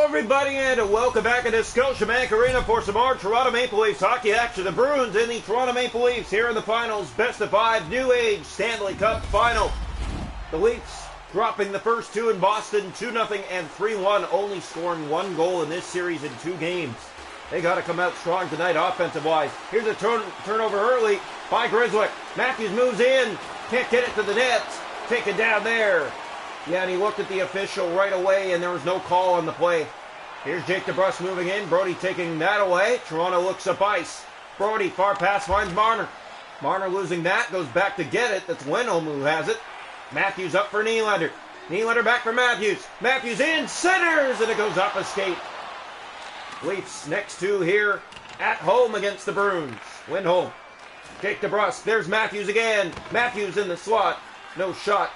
everybody, and welcome back into Scotiabank Arena for some more Toronto Maple Leafs hockey action. The Bruins and the Toronto Maple Leafs here in the finals. Best of 5 New Age Stanley Cup final. The Leafs dropping the first two in Boston, 2-0 and 3-1, only scoring 1 goal in this series in 2 games. They got to come out strong tonight offensive-wise. Here's a turnover early by Grzelcyk. Matthews moves in, can't get it to the net. Taken down there. Yeah, and he looked at the official right away, and there was no call on the play. Here's Jake DeBrusk moving in. Brody taking that away. Toronto looks up ice. Brody, far pass, finds Marner. Marner losing that, goes back to get it. That's Lindholm who has it. Matthews up for Nylander. Nylander back for Matthews. Matthews in, centers, and it goes off a skate. Leafs next two here at home against the Bruins. Lindholm. Jake DeBrusk. There's Matthews again. Matthews in the slot. No shot.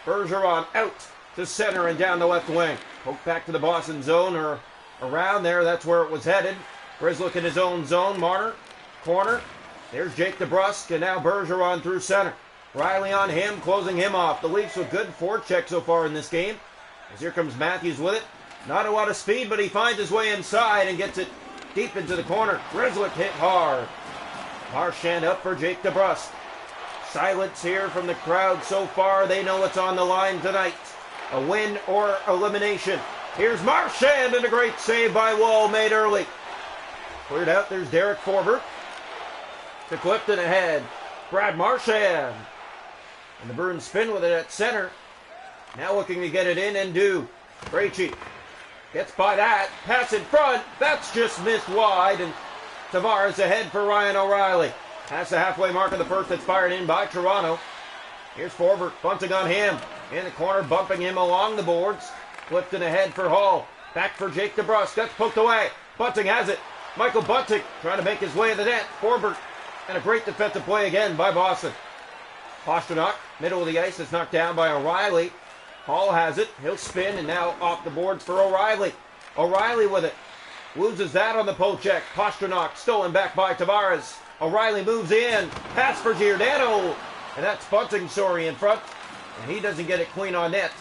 Bergeron out to center and down the left wing. Poke back to the Boston zone or around there. That's where it was headed. Grzelcyk in his own zone. Marner, corner. There's Jake DeBrusk, and now Bergeron through center. Riley on him, closing him off. The Leafs with good forecheck so far in this game. As here comes Matthews with it. Not a lot of speed, but he finds his way inside and gets it deep into the corner. Grzelcyk hit hard. Marchand up for Jake DeBrusk. Silence here from the crowd so far. They know what's on the line tonight. A win or elimination. Here's Marchand, and a great save by Wall made early. Cleared out. There's Derek Forbort. To Clifton ahead. Brad Marchand. And the Bruins spin with it at center. Now looking to get it in and do. Krejci gets by that. Pass in front. That's just missed wide. And Tavares ahead for Ryan O'Reilly. Past the halfway mark of the first, that's fired in by Toronto. Here's Forbort, bunting on him. In the corner, bumping him along the boards. Clifton ahead for Hall. Back for Jake DeBrusk. That's poked away. Bunting has it. Michael Bunting trying to make his way to the net. Forbort, and a great defensive play again by Boston. Pastrnak, middle of the ice, is knocked down by O'Reilly. Hall has it. He'll spin, and now off the boards for O'Reilly. O'Reilly with it. Loses that on the poke check. Pastrnak stolen back by Tavares. O'Reilly moves in. Pass for Giordano. And that's Bunting, sorry, in front. And he doesn't get it clean on net.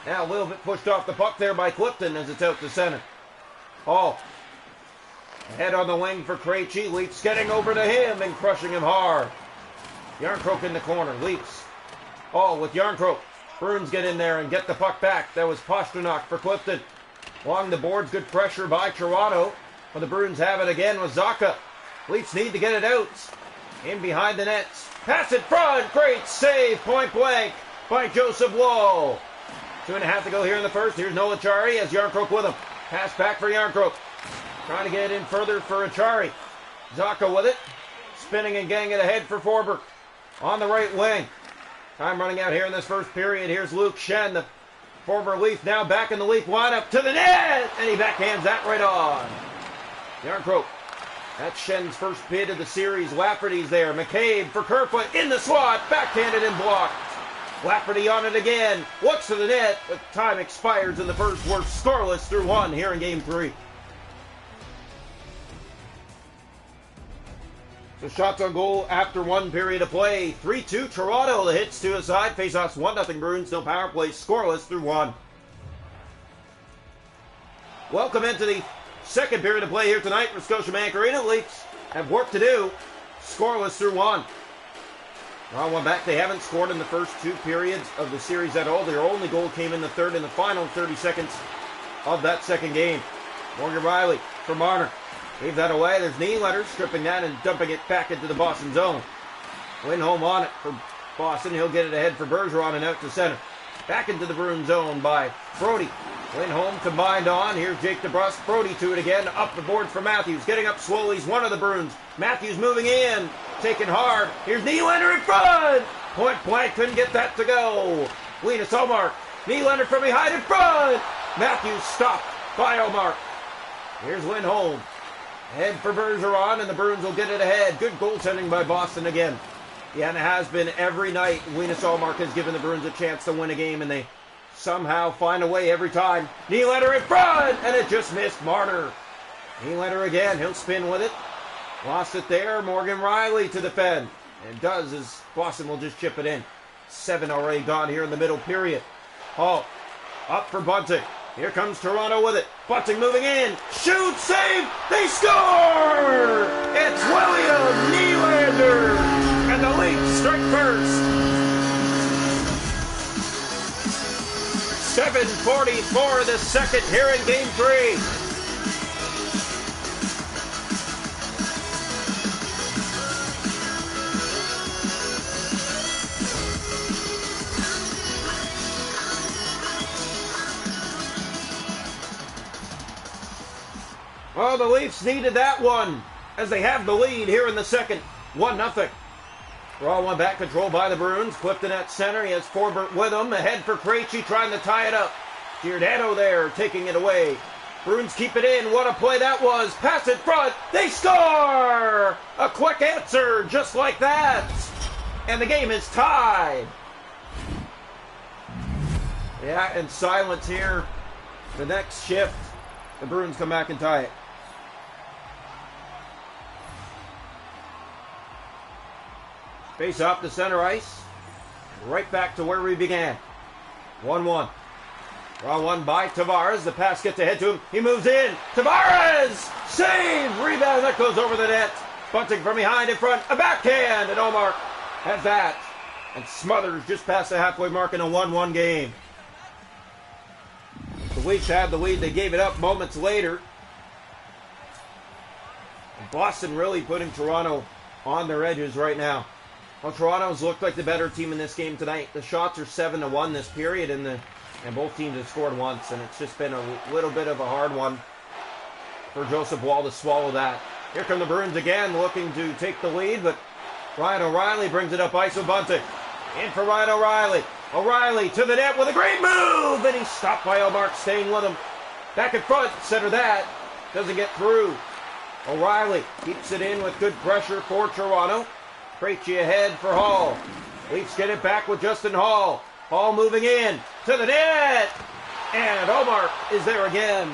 Now a little bit pushed off the puck there by Clifton as it's out to center. Hall. Ahead on the wing for Krejci. Leafs getting over to him and crushing him hard. Järnkrok in the corner. Leafs. Hall with Järnkrok. Bruins get in there and get the puck back. That was Pastrnak for Clifton. Along the boards, good pressure by Toronto. But the Bruins have it again with Zacha. Leafs need to get it out. In behind the nets. Pass in front. Great save. Point blank by Joseph Woll. 2.5 to go here in the first. Here's Noah Acciari as Järnkrok with him. Pass back for Järnkrok. Trying to get it in further for Acciari. Zacha with it. Spinning and getting it ahead for Forbort. On the right wing. Time running out here in this first period. Here's Luke Schenn, the former Leaf, now back in the Leaf lineup to the net. And he backhands that right on. Järnkrok. That's Schenn's first bid of the series. Lafferty's there. McCabe for Kerfoot in the slot. Backhanded and blocked. Lafferty on it again. Looks to the net, but time expires in the first. We're scoreless through 1 here in Game 3. So shots on goal after 1 period of play. 3-2 Toronto. The hits to his side. Faceoffs 1-0 Bruins. No power play. Scoreless through 1. Welcome into the second period of play here tonight for Scotiabank Arena. Leafs have work to do. Scoreless through 1. On one back, they haven't scored in the first 2 periods of the series at all. Their only goal came in the third in the final 30 seconds of that second game. Morgan Riley for Marner. Gave that away. There's Nylander stripping that and dumping it back into the Boston zone. Lindholm on it for Boston. He'll get it ahead for Bergeron and out to center. Back into the Bruins zone by Brody. Lindholm combined on. Here's Jake DeBrusk. Brody to it again. Up the board for Matthews. Getting up slowly. He's one of the Bruins. Matthews moving in. Taken hard. Here's Nylander in front. Point blank. Couldn't get that to go. Linus Ullmark. Nylander from behind in front. Matthews stopped by Ullmark. Here's Lindholm. Head for Bergeron, and the Bruins will get it ahead. Good goaltending by Boston again. Yeah, and it has been every night. Linus Ullmark has given the Bruins a chance to win a game, and they somehow find a way every time. Nylander in front, and it just missed Marner. Nylander again. He'll spin with it. Lost it there. Morgan Riley to defend. And does as Boston will just chip it in. 7 already gone here in the middle period. Hall up for Bunting. Here comes Toronto with it. Bunting moving in. Shoot, save, they score! It's William Nylander! And the Leafs strike first. 7:44 the second here in Game 3. Well, the Leafs needed that one as they have the lead here in the second. 1-0. Raw one back control by the Bruins. Clifton at center. He has Forbert with him. Ahead for Krejci trying to tie it up. Giordano there taking it away. Bruins keep it in. What a play that was. Pass it front. They score! A quick answer just like that. And the game is tied. Yeah, and silence here. The next shift, the Bruins come back and tie it. Face off the center ice. Right back to where we began. 1-1. Draw one by Tavares. The pass gets ahead to him. He moves in. Tavares! Save! Rebound that goes over the net. Bunting from behind in front. A backhand. And Omar has that. And Smothers just past the halfway mark in a 1-1 game. The Leafs had the lead. They gave it up moments later. And Boston really putting Toronto on their edges right now. Well, Toronto's looked like the better team in this game tonight. The shots are 7-1 this period, and both teams have scored once, and it's just been a little bit of a hard one for Joseph Woll to swallow that. Here come the Bruins again, looking to take the lead, but Ryan O'Reilly brings it up ice with Bunting. In for Ryan O'Reilly. O'Reilly to the net with a great move, and he's stopped by Ullmark, staying with him. Back in front, center that. Doesn't get through. O'Reilly keeps it in with good pressure for Toronto. Krejci ahead for Hall. Leafs get it back with Justin Hall. Hall moving in to the net. And Omar is there again.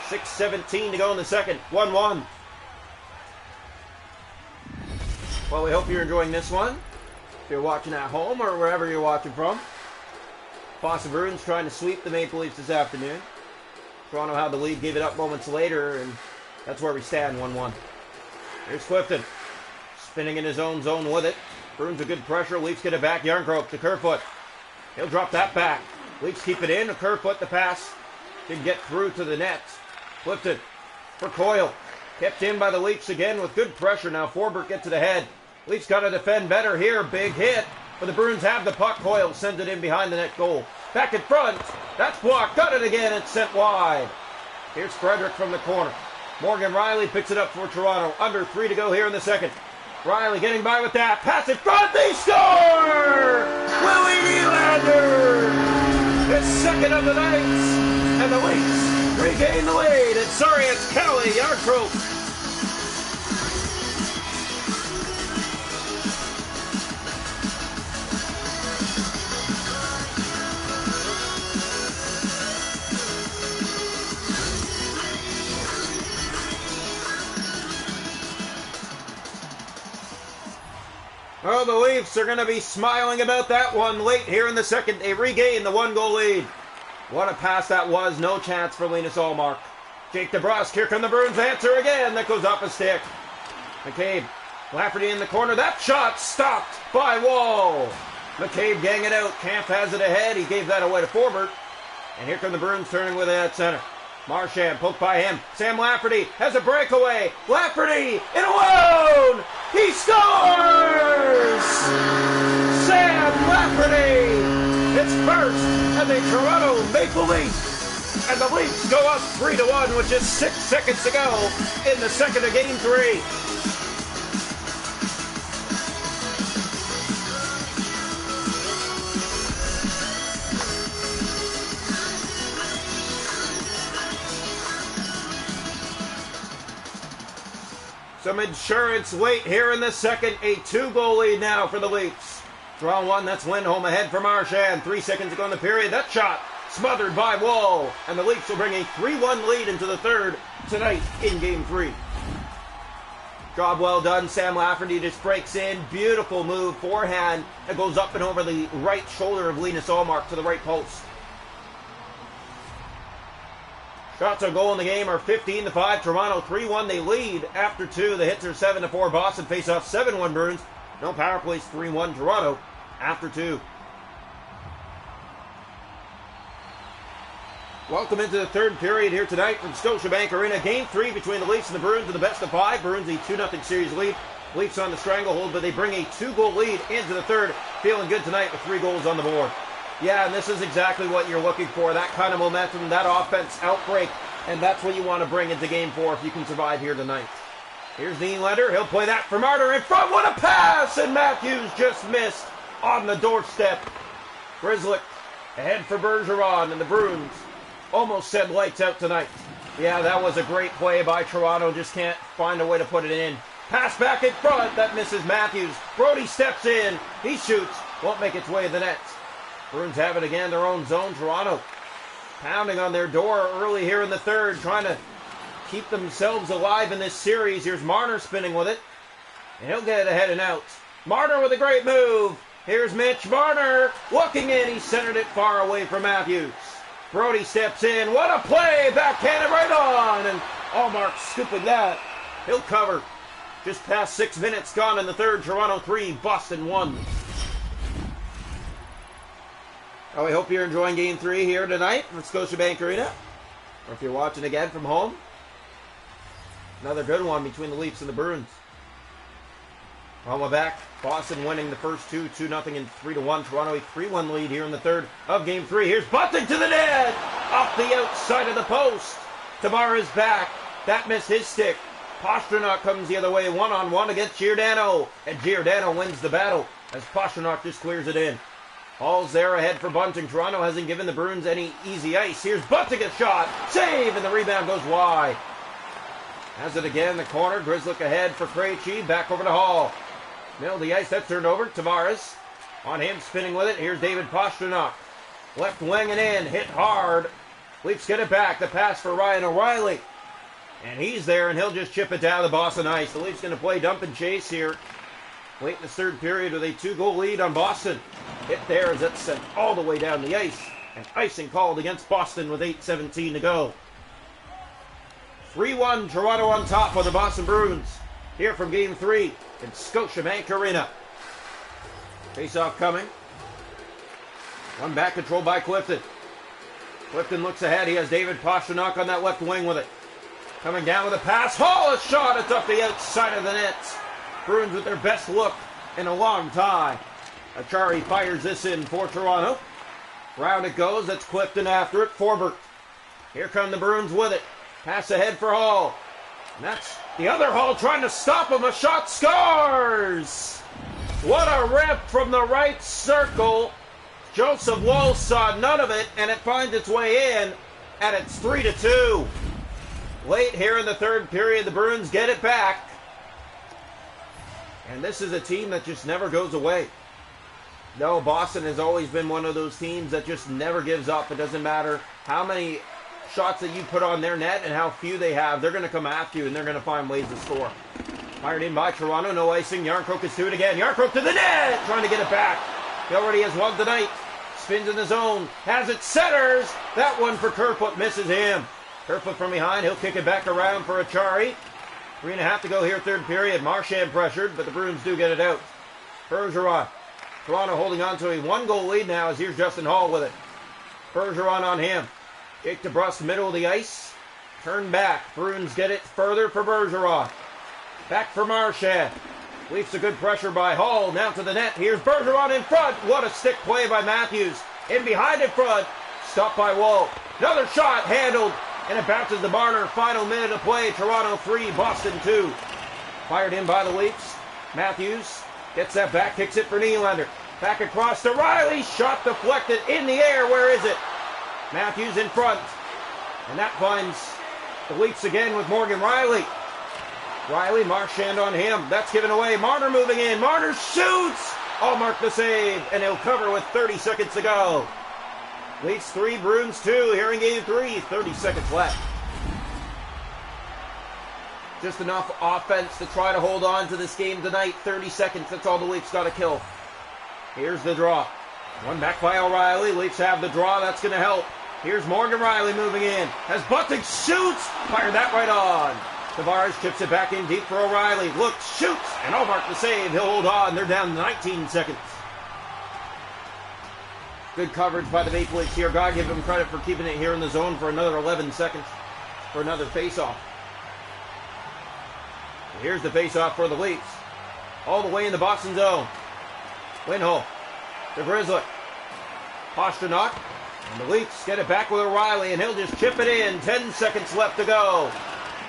6:17 to go in the second. 1-1. Well, we hope you're enjoying this one. If you're watching at home or wherever you're watching from. Boston Bruins trying to sweep the Maple Leafs this afternoon. Toronto had the lead, gave it up moments later, and that's where we stand, 1-1. Here's Clifton. Spinning in his own zone with it. Bruins a good pressure. Leafs get it back. Yarncroke to Kerfoot. He'll drop that back. Leafs keep it in. Kerfoot the pass. Didn't get through to the net. Clifton for Coyle. Kept in by the Leafs again with good pressure. Now Forbert gets it ahead. Leafs got to defend better here. Big hit. But the Bruins have the puck. Coyle sends it in behind the net goal. Back in front. That's blocked. Got it again. It's sent wide. Here's Frederick from the corner. Morgan Riley picks it up for Toronto. Under 3 to go here in the second. Riley getting by with that. Pass in front. They score! Willie Nylander! His second of the night. And the Leafs regain the lead. And sorry, it's Kelly Yarncroke. Oh, the Leafs are going to be smiling about that one late here in the second. They regain the 1-goal lead. What a pass that was. No chance for Linus Ullmark. Jake DeBrusk. Here come the Bruins. Answer again. That goes off a stick. McCabe. Lafferty in the corner. That shot stopped by Woll. McCabe gang it out. Camp has it ahead. He gave that away to Forbert. And here come the Bruins turning with it at center. Marchand poked by him. Sam Lafferty has a breakaway. Lafferty in alone. He scores! Sam Lafferty! It's first, and the Toronto Maple Leafs. And the Leafs go up 3-1 with just 6 seconds to go in the second of Game 3. Some insurance late here in the second. A 2-goal lead now for the Leafs. Draw one. That's Lindholm ahead for Marchand. 3 seconds to go in the period. That shot smothered by Woll. And the Leafs will bring a 3-1 lead into the third tonight in Game 3. Job well done. Sam Lafferty just breaks in. Beautiful move. Forehand. It goes up and over the right shoulder of Linus Ullmark to the right post. Shots on goal in the game are 15-5. Toronto 3-1. They lead after 2. The hits are 7-4. Boston face off 7-1 Bruins. No power plays 3-1 Toronto after 2. Welcome into the third period here tonight from Scotiabank Arena. Game 3 between the Leafs and the Bruins in the best of 5. Bruins a 2-0 series lead. Leafs on the stranglehold, but they bring a 2-goal lead into the third. Feeling good tonight with 3 goals on the board. Yeah, and this is exactly what you're looking for. That kind of momentum, that offense outbreak. And that's what you want to bring into Game 4 if you can survive here tonight. Here's Nylander. He'll play that for Marner in front. What a pass! And Matthews just missed on the doorstep. Grzelcyk ahead for Bergeron, and the Bruins almost said lights out tonight. Yeah, that was a great play by Toronto. Just can't find a way to put it in. Pass back in front. That misses Matthews. Brody steps in. He shoots. Won't make its way to the net. Bruins have it again, their own zone. Toronto pounding on their door early here in the third, trying to keep themselves alive in this series. Here's Marner spinning with it, and he'll get it ahead and out. Marner with a great move. Here's Mitch Marner looking in. He centered it far away from Matthews. Brody steps in. What a play! Backhanded right on, and Allmark scooping that. He'll cover. Just past 6 minutes gone in the third. Toronto 3, Boston 1. Oh, I hope you're enjoying Game 3 here tonight from Scotiabank Arena. Or if you're watching again from home. Another good one between the Leafs and the Bruins. On my back, Boston winning the first 2, 2-0 and 3-1. Toronto a 3-1 lead here in the third of Game 3. Here's Bunting to the net! Off the outside of the post. Tavares back. That missed his stick. Pastrnak comes the other way, one-on-one against Giordano. And Giordano wins the battle as Pastrnak just clears it in. Hall's there ahead for Bunting. Toronto hasn't given the Bruins any easy ice. Here's Bunting, a shot. Save, and the rebound goes wide. Has it again in the corner. Grzelcyk ahead for Krejci. Back over to Hall. Middle of the ice, that's turned over. Tavares on him, spinning with it. Here's David Pastrnak. Left wing and in. Hit hard. Leafs get it back. The pass for Ryan O'Reilly. And he's there, and he'll just chip it down the Boston ice. The Leafs going to play dump and chase here. Late in the third period with a 2-goal lead on Boston. Hit there as it's sent all the way down the ice. And icing called against Boston with 8:17 to go. 3-1 Toronto on top of the Boston Bruins. Here from Game 3 in Scotiabank Arena. Face-off coming. One back controlled by Clifton. Clifton looks ahead. He has David Pastrnak on that left wing with it. Coming down with a pass. Hall, a shot. It's up the outside of the net. Bruins with their best look in a long time. Achari fires this in for Toronto. Round it goes. That's Clifton after it. Forbert. Here come the Bruins with it. Pass ahead for Hall. And that's the other Hall trying to stop him. A shot scores. What a rip from the right circle. Joseph Woll saw none of it, and it finds its way in, and it's 3-2. Late here in the third period, the Bruins get it back. And this is a team that just never goes away. No, Boston has always been one of those teams that just never gives up. It doesn't matter how many shots that you put on their net and how few they have. They're going to come after you, and they're going to find ways to score. Fired in by Toronto. No icing. Yarncroke is to it again. Yarncroke to the net! Trying to get it back. He already has one tonight. Spins in the zone. Has it. Centers. That one for Kerfoot misses him. Kerfoot from behind. He'll kick it back around for Achari. 3.5 to go here, third period. Marchand pressured, but the Bruins do get it out. Bergeron. Toronto holding on to a 1-goal lead now as here's Justin Hall with it. Bergeron on him. Jake DeBrusk, middle of the ice. Turn back. Bruins get it further for Bergeron. Back for Marchand. Leafs a good pressure by Hall. Now to the net. Here's Bergeron in front. What a stick play by Matthews. In behind in front. Stopped by Woll. Another shot handled. And it bounces to Marner. Final minute of play. Toronto 3, Boston 2. Fired in by the Leafs. Matthews gets that back. Kicks it for Nylander. Back across to Riley. Shot deflected in the air. Where is it? Matthews in front. And that finds the Leafs again with Morgan Riley. Riley, Marchand on him. That's given away. Marner moving in. Marner shoots. Allmark the save. And he'll cover with 30 seconds to go. Leafs 3, Bruins 2 here in Game 3. 30 seconds left. Just enough offense to try to hold on to this game tonight. 30 seconds. That's all the Leafs got to kill. Here's the draw. One back by O'Reilly. Leafs have the draw. That's going to help. Here's Morgan Riley moving in. As Bunting shoots, fired that right on. Tavares chips it back in deep for O'Reilly. Looks, shoots, and Allmark the save. He'll hold on. They're down 19 seconds. Good coverage by the Maple Leafs here. Gotta give them credit for keeping it here in the zone for another 11 seconds for another face-off. Here's the face-off for the Leafs. All the way in the Boston zone. Lindholm. The Grizzly. Pastrnak. And the Leafs get it back with O'Reilly, and he'll just chip it in. 10 seconds left to go.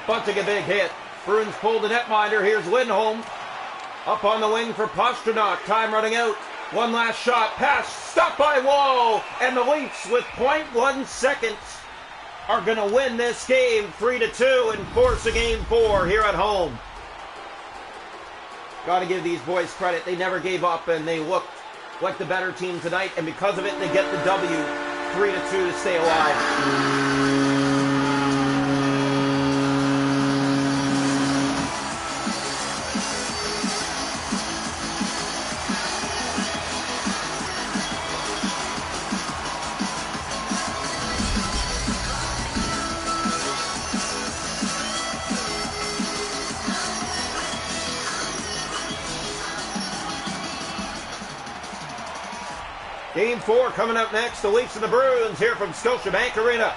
Bunting a big hit. Bruins pull the netminder. Here's Lindholm. Up on the wing for Pastrnak. Time running out. One last shot. Pass. Stopped by Wall. And the Leafs, with 0.1 seconds, are going to win this game 3-2 and force a game 4 here at home. Got to give these boys credit. They never gave up, and they looked like the better team tonight. And because of it, they get the W 3-2 to stay alive. Game 4 coming up next. The Leafs and the Bruins here from Scotiabank Arena.